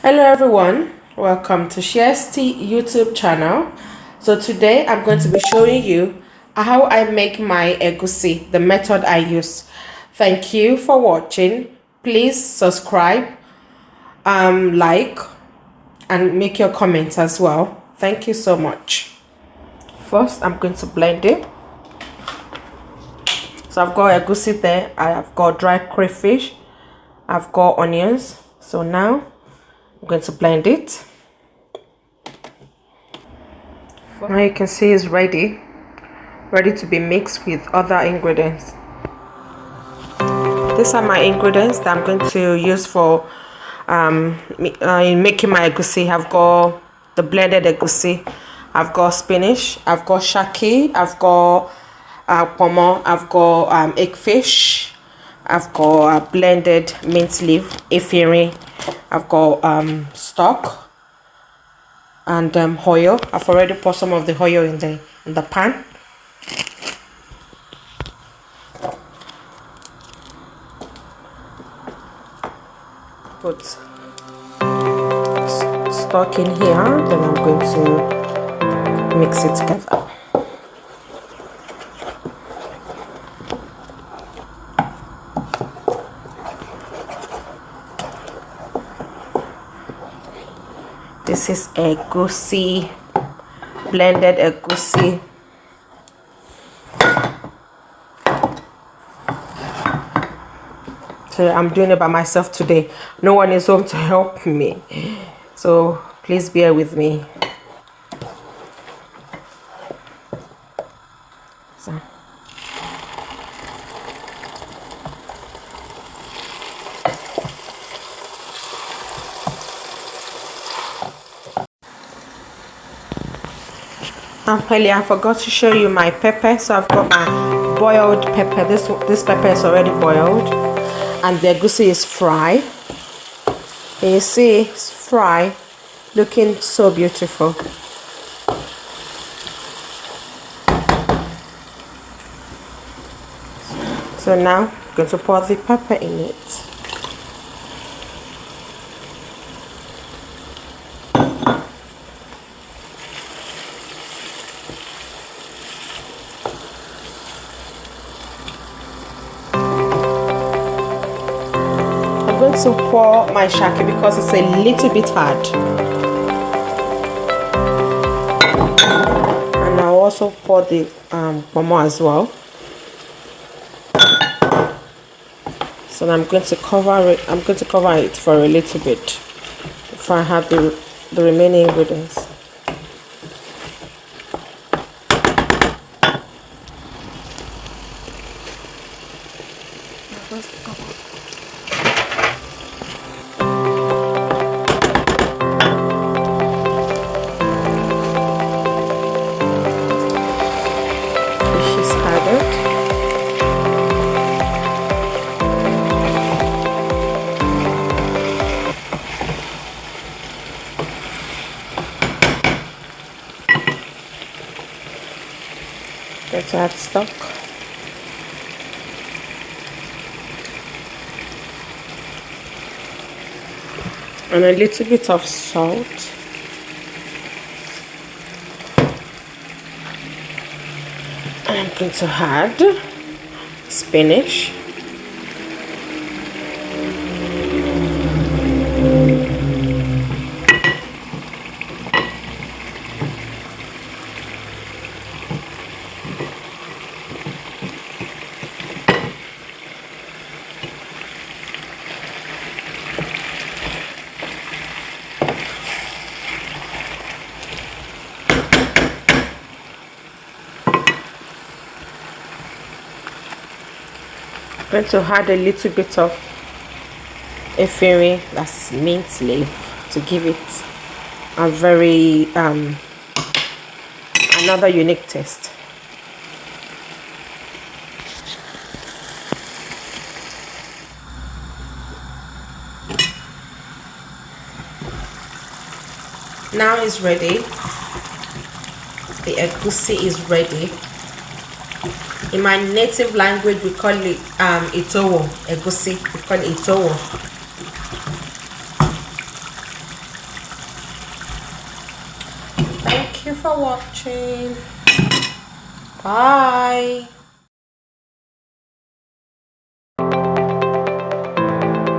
Hello everyone, welcome to Shaki YouTube channel. So today I'm going to be showing you how I make my egusi, the method I use. Thank you for watching. Please subscribe, like, and make your comments as well. Thank you so much. First, I'm going to blend it. So I've got egusi there. I have got dry crayfish. I've got onions. So now I'm going to blend it. Now you can see it's ready to be mixed with other ingredients. These are my ingredients that I'm going to use for in making my egusi. I've got the blended egusi, I've got spinach, I've got shaki, I've got Ponmo, I've got eggfish, I've got blended mint leaf, efirin, I've got stock and oil. I've already put some of the oil in the pan. Put stock in here, then I'm going to mix it together. This is egusi, blended egusi. So I'm doing it by myself today. No one is home to help me. So please bear with me. So. I forgot to show you my pepper. So I've got my boiled pepper. This pepper is already boiled, and the egusi is fried. Can you see it's fried, looking so beautiful. So now I'm going to pour the pepper in it. I'm going to pour my shaki because it's a little bit hard, and I'll also pour the Ponmo as well. So I'm going to cover it. I'm going to cover it for a little bit before I have the remaining ingredients. Let's add stock. And a little bit of salt. And I'm going to add spinach. I'm going to add a little bit of efirin, that's mint leaf, to give it a very another unique taste. Now it's ready. The egusi is ready. In my native language, we call it itowo, egusi. We call it itowo. Thank you for watching. Bye.